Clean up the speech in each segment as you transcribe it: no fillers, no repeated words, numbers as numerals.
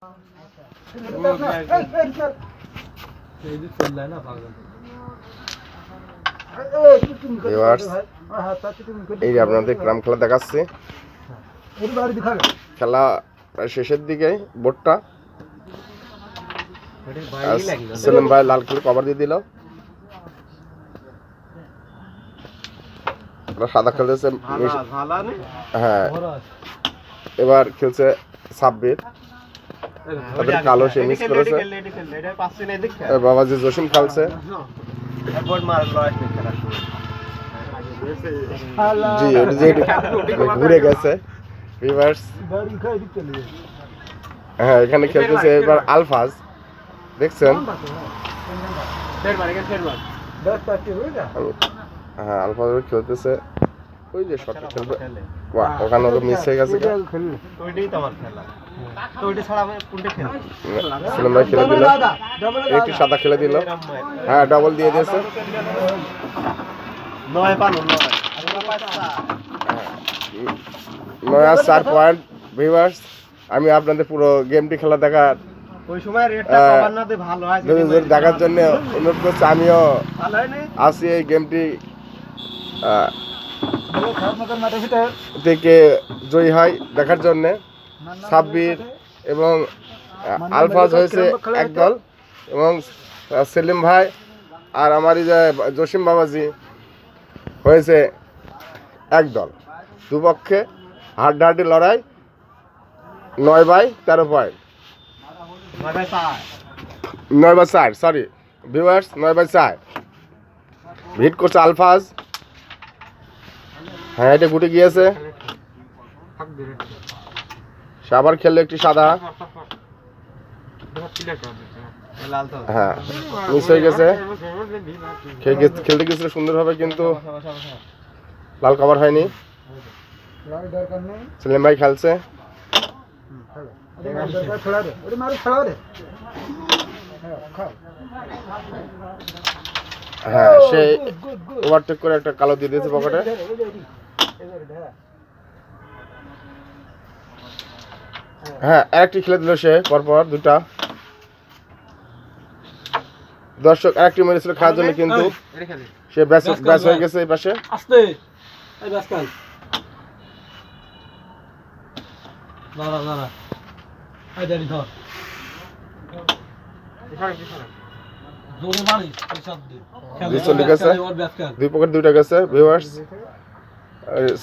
এই যে আপনাদের ক্রাম খেলা দেখাচ্ছে। খেলা প্রায় শেষের দিকে। বোর্ডটা সেলিম ভাই লাল খেলে কভার দিয়ে দিল। সাদা খেলতেছে, হ্যাঁ এবার খেলছে সাব্বির, তাদের কালো সে মিস করেছে। বাবাজি জসিম খেলছে, জি ঘুরে গেছে রিভার্স। হ্যাঁ এখানে খেলতেছে এবার আলফাজ, দেখছেন? হ্যাঁ আলফাজ খেলতেছে, ওই যে শট খেলবে, ওখানে ওকে মিস হয়ে গেছে। সেলিম ভাই খেলে দিল, একটি সাদা খেলে দিল, হ্যাঁ ডাবল দিয়ে দিয়েছে। 9-4 পয়েন্ট। ভিউয়ার্স, আমি আপনাদের পুরো গেমটি খেলা দেখার দেখার জন্য অনুরোধ করছি। আমিও আছি এই গেমটি থেকে জয়ী হয় দেখার জন্য। সাব্বির এবং আলফাজ হয়েছে এক দল, এবং সেলিম ভাই আর আমারই যে জসিম বাবাজি হয়েছে এক দল। দুপক্ষে হাড্ডাহাড্ডি লড়াই। 9/13 পয়েন্ট, 9/4, সরি ভিউয়ার্স, 9/4 হিট করছে আলফাজ। হ্যাঁ এটা গুটে গিয়েছে, সে আবার খেললো একটি সাদা, হ্যাঁ মিস হয়ে গেছে। খেলতে গেছিল সুন্দরভাবে, কিন্তু লাল কভার হয়নি। সেলিম ভাই খেলছে, হ্যাঁ সে ওভারটেক করে একটা কালো দিয়ে দিয়েছে পকেটে। হ্যাঁ আরেকটি খেলে দিল সে, পরপর দুটা। দর্শক আরেকটি মেরেছিল খাওয়ার জন্য, কিন্তু সে ব্যাস হয়ে গেছে এই পাশে। দুই পকেট দুইটা গেছে। ভিউয়ার্স,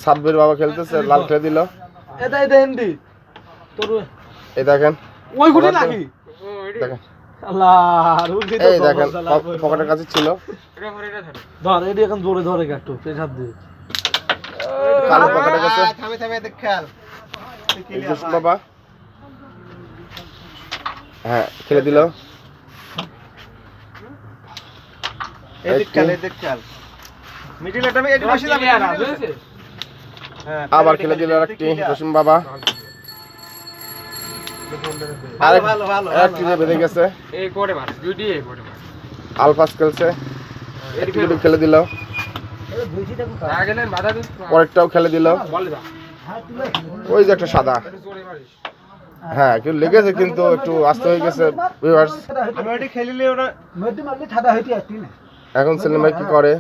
সাব্বির বাবা খেলতেছে, লাল খেলে দিল। এই দেখেন, এই দেখেন পকেটের কাছে ছিল। কালো পকেটে গেছে বাবা, হ্যাঁ খেলে দিল। আবার খেলে দিল আরেকটি জসিম বাবা, আরেকটি বেঁধে গেছে। আলফাজ খেলছে, খেলে দিল, পরেরটাও খেলে দিল। ওই যে একটা সাদা, হ্যাঁ কেউ লেগেছে কিন্তু একটু আস্তে হয়ে গেছে। এখন সেলিম ভাই কি করে?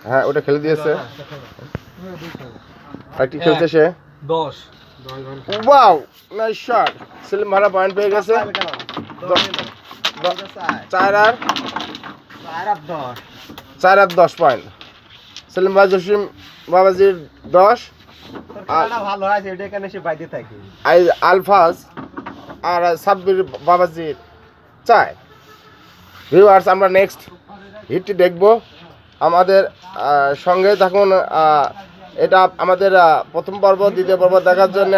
হ্যাঁ ওটা খেলে দিয়েছে, একটি খেলছে সে 10। Wow nice shot. সেলিম ভাই পয়েন্ট পেয়ে গেছে 4-10 পয়েন্ট। সেলিম ভাই জসিম বাবাজির 10, আলফাজ আর সাব্বির বাবাজির 4। ভিউয়ার্স, আমরা নেক্সট হিটটি দেখব, আমাদের সঙ্গে থাকুন। এটা আমাদের প্রথম পর্ব, দ্বিতীয় পর্ব দেখার জন্য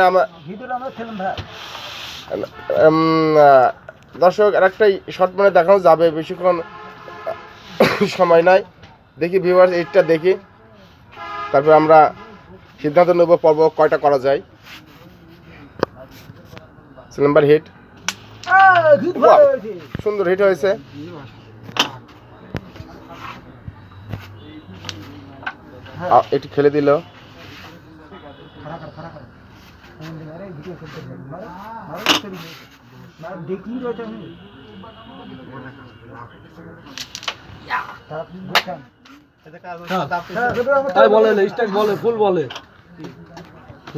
দর্শক আরেকটাই শর্ট মানে দেখানো যাবে, বেশিক্ষণ সময় নাই। দেখি ভিউয়ার্স এইটা দেখি, তারপর আমরা সিদ্ধান্ত নেব পর্ব কয়টা করা যায়। নাম্বার হিট, সুন্দর হিট হয়েছে। এটি খেলে দিল, বলে স্ট্রাইক বলে ফুল বলে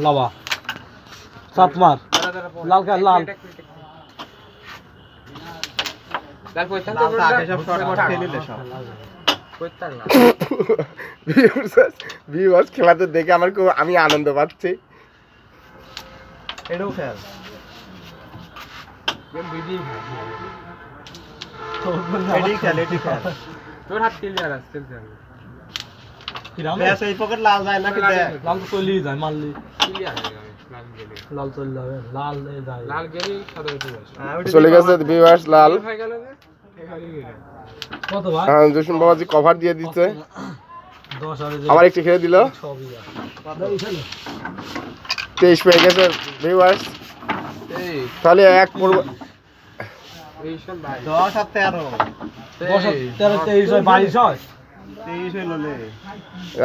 লাভা সাত মার লাল কার লাল খেলাতে দেখে আমার খুব আমি আনন্দ পাচ্ছি। এটাও খেল তোর হাত ক্লিয়ার আছে এই পকেট লাল যায় নাকি লাল তো চলেই যায় মারলি ক্লিয়ার হয়ে যাবে লাল গেলে লাল চলে যাবে লাল যায় লাল গেলে সাদা হয়ে যাবে চলে গেছে ভিউয়ার্স লাল। হয়ে গেল যে এখানে গেল কত ভাই জসিম বাবাজি কভার দিয়ে দিচ্ছে 10 আর আমার একটু খেলে দিল। সবই 23 পেয়ে গেছে ভিউয়ার্স। এই তাহলে এক পড়ব এই সব ভাই 10 আর 13 10 13 23 হয় 22 হয় 23 হলো লে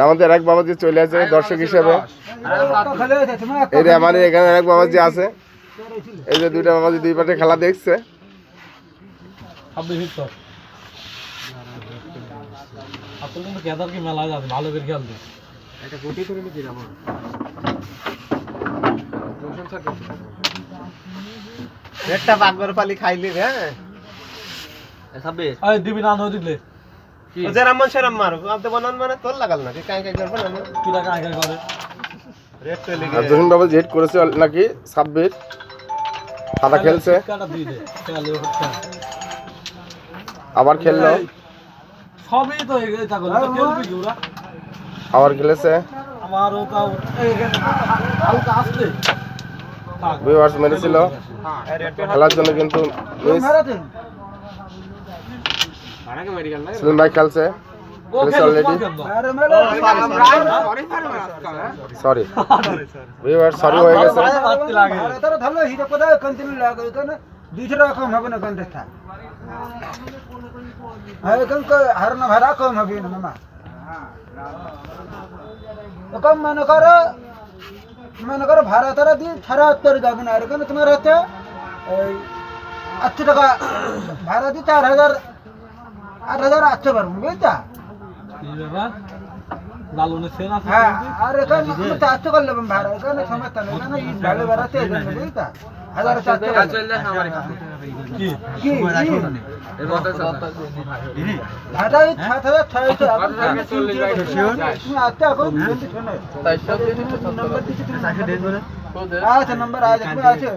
আমাদের এক বাবাজি চলে আসে দর্শক হিসেবে। এই যে আমাদের এখানে এক বাবাজি আছে, এই যে দুইটা বাবাজি দুই পাশে খেলা দেখছে। আপনি হিট কর আপনি কিন্তু কেদার কি মেলা যাবে ভালো করে খেল দিস একটা গুটি করে নিয়ে দিলাম জোশন স্যার একটা বাগবার পালি খাইলি রে এই দিবি না নয় দিলে কি ও যারা মন শরম মারো আপনি বানান মানে তোর লাগাল না কাই কাই করবে না কি টাকা আগে করে রেড চলে আর জসিম বাবাজি হিট করেছে নাকি 26 সাদা খেলছে, কাটা দিয়ে দে খেলে খেল আবার খেললো, সবই তো এটা করে তো খেলবি কি ওরা আবার খেলেছে। আমার ওটা হালকা আসছে থাক ভিউয়ার্স মেরেছিল খেলার জন্য কিন্তু মিস। আরেকে মেরে গেল না সেলিম ভাই খেলছে ও অলরেডি। সরি ভিউয়ার্স সরি হয়ে গেছে। মারতে লাগে মনে করো ভাড়া তারা দিয়ে 73 যাবে না, আর এখানে তোমার হচ্ছে 800 টাকা ভাড়া দিয়ে 8,800 পারবো বুঝতা? কি ব্যাপার লালনের সেন আছে হ্যাঁ, আর এখানে 400 করে নেবেন ভাড়া, এখানে সমস্যা নেই, এখানে ইট ঢালে বেড়াতে বুঝতা? 1,400 কি কি ভাড়া 7,600 তুমি আজকে এখন নম্বর দিচ্ছি তুমি আচ্ছা নম্বর আছে তুমি আছে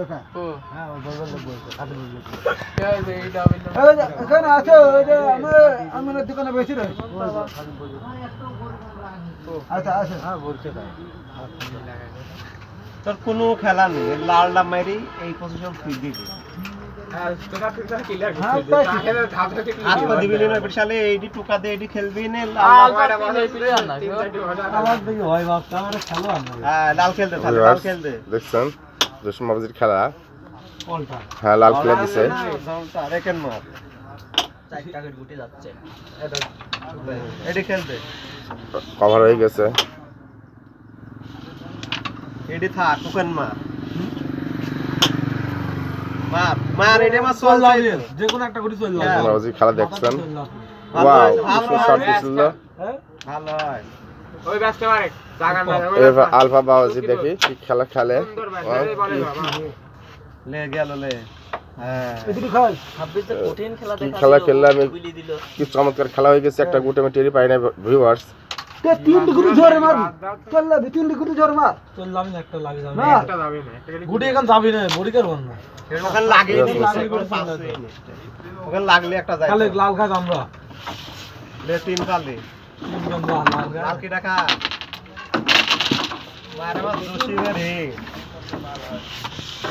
এখানে আছে ওই যে আমার দোকানে বেশি রয়েছে। আচ্ছা আচ্ছা তোর কোনো খেলা নেই লালটা মারি এই পজিশন ফ্রি দিবি হাত পা দিবি না বিশালে এইডি টুকা দে এইডি খেলবি না আমার দিকে হয় বাপ আমার খেলো আর না হ্যাঁ লাল খেলতে থাক লাল খেলতে দেখছেন জসিম বাবাজির খেলা। অল্টা হ্যাঁ লাল খেলে দিছে। রেকেন মার এডি খেলতে কভার হয়ে গেছে। এডি থাক কুকেন মার মার মার এডি মার চল চল যাবে যে কোনো একটা গুটি চল জসিম বাবাজির খেলা দেখছেন। ভালো ওয়াও হয়েছে, শট দিছিল। হ্যাঁ ভালো হয় ওই ব্যস্ত মারে জায়গা না এবার আলফা বাবাজি দেখি কি খেলা খেলে। সুন্দর ভাই বলে বাবা লে গেল লে হ্যাঁ এদিকে খাল কি খেলা খেললে আমি কি চমৎকার খেলা হয়ে গেছে। একটা গুটে আমি টেরি পাই না ভিউয়ার্স। তে 3 গুটি জোরে মার চল 3 গুটি জোরে মার চললাম না একটা লাগে যাবে না একটা যাবে না একটা গেলে গুটি এখন যাবি না বড়ি করব না ওখানে লাগলে ঠিক আছে, লাগলে করে ওখানে লাগলে একটা যায় খালে লাল খাজ আমরা লে তিন কালে তিনজন লাল লাল খাজ কি রাখা মারে বাস দোষী রে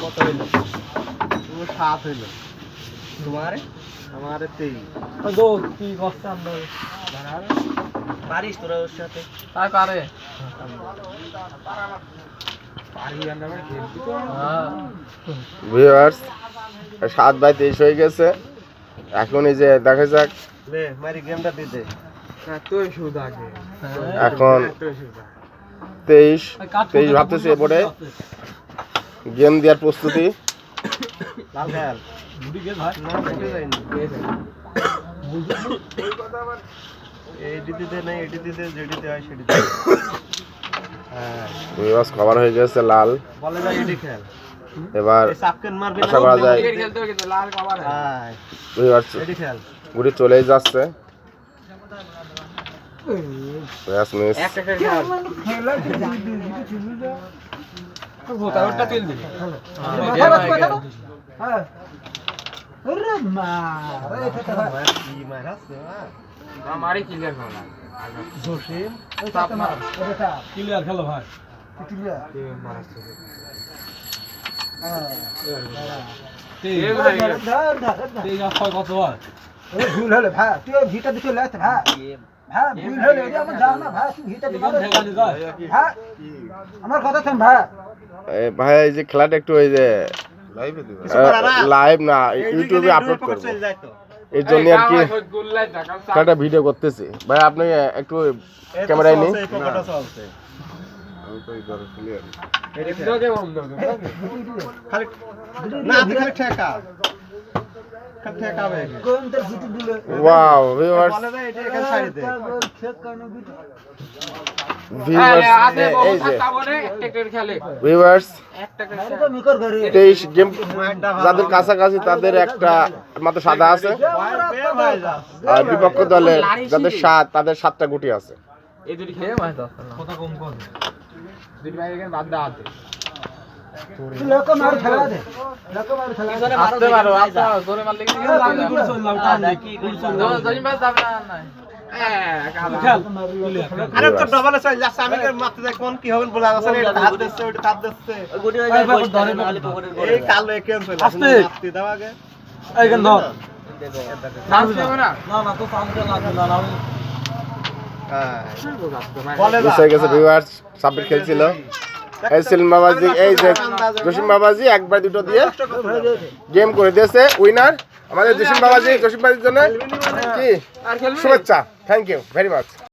কত হইলো তুমি 7 হইলো তোমারে আমারে 23 দো কি কষ্ট আমরা পারিস তোরা ওর সাথে তাই পারে পারি আমরা খেলছি তো ভিউয়ার্স 7/23 হয়ে গেছে। এখন এই যে দেখা যাক লে মারি গেমটা দি দে না তুই শুধু আগে এখন তুই শুধু 23 ভাবতেছি এরপরে গেম দেওয়ার প্রস্তুতি। লাল খেল গুটি গেল ভাই না গুটি যায়নি এইটি দিতে নাই এটি দিতে যেটিতে হয় সেটিতে হ্যাঁ ভিউয়ার্স কভার হয়ে গেছে লাল। বলে যায় এটি খেল এবার এই সাপকেন মারবে আশা করা যায় খেলতে হবে কিন্তু লাল কভার হ্যাঁ ভিউয়ার্স এটি খেল গুটি চলেই যাচ্ছে। ব্যাস মিস। একটা খেল খেলা কি দিবি যা ওটা তেল দিবি মাথা বাস কথা তো হ্যাঁ আরে মা রে এটা কি মারাছে আমারই ক্লিয়ার করা লাগে জসিম এটা মার এটা ক্লিয়ার খেলো ভাই টিটিয়া মারাচ্ছে হ্যাঁ তেল ভাই ধর ধর তেল ছয় কত হয় ওই ভুল হলো ভাই তুই ভিটা দিতে লেতে ভাই ভাই ভুল হলো এটা আমার জানা না ভাই তুই ভিটা দিতে ঠেকানি যায় ভাই আমার কথা থাম ভাই ভাই এই যে খেলাটা একটু ওই যে লাইভ না ইউটিউবে আপলোড করব চলে যায় তো এর জন্য আর কি গুল্লাই টাকা একটা ভিডিও করতেছি। ভাই আপনি একটু ক্যামেরায় নিন। এই পকেটে চলছে এটি খেল। দোকে বন্ধ খালি না তুই খালি ঠেকা খালি ঠেকাবে কোন তোর ভিটি দিলে ওয়াও ভিউয়ার্স বলে যায় এটি এখানে ছাড়ি দে খেক কেন ভিটি আরে আদে ভিউয়ার্স বহু এই যে থাকা বলে একটা খেলে ভিউয়ার্স একটা আরে তো মিকর করে 23 গেম যাদের কাছাকাছি তাদের একটা মাত্র সাদা আছে ভাই যা আর বিপক্ষ দলে যাদের 7 তাদের 7টা গুটি আছে। এই দুটি খেলে মাছ দাও কথা কম কর দুটি ভাই এখানে বাদ দাও তুই লোক মার খেলা দে লোক মার খেলা দে আসতে পারো আচ্ছা জোরে মারলে কি গুটি চললাম টান গুটি চললাম জনি মাছ যাবে না না খেল ক্লিয়ার আরে তো ডবলে চলে যাচ্ছে আমি মারতে যাই কোন কি হবে বলে আছে এটা হাত দিচ্ছে ওটা হাত দিচ্ছে এই কালো একেন চলে আস্তে। মারতে দাও আগে এইখান ধর চান্স দেব না না না তো সামনে লাগবে না আমি হ্যাঁ বলে মিস হয়ে গেছে ভিউয়ার্স। সাব্বির খেলছিল এই সেলিম বাবাজি এই যে জসিম বাবাজি একবার দুটো দিয়ে গেম করে দিয়েছে উইনার আমাদের জসিম বাবাজির জন্য কি আর খেলবে শুভেচ্ছা। Thank you very much.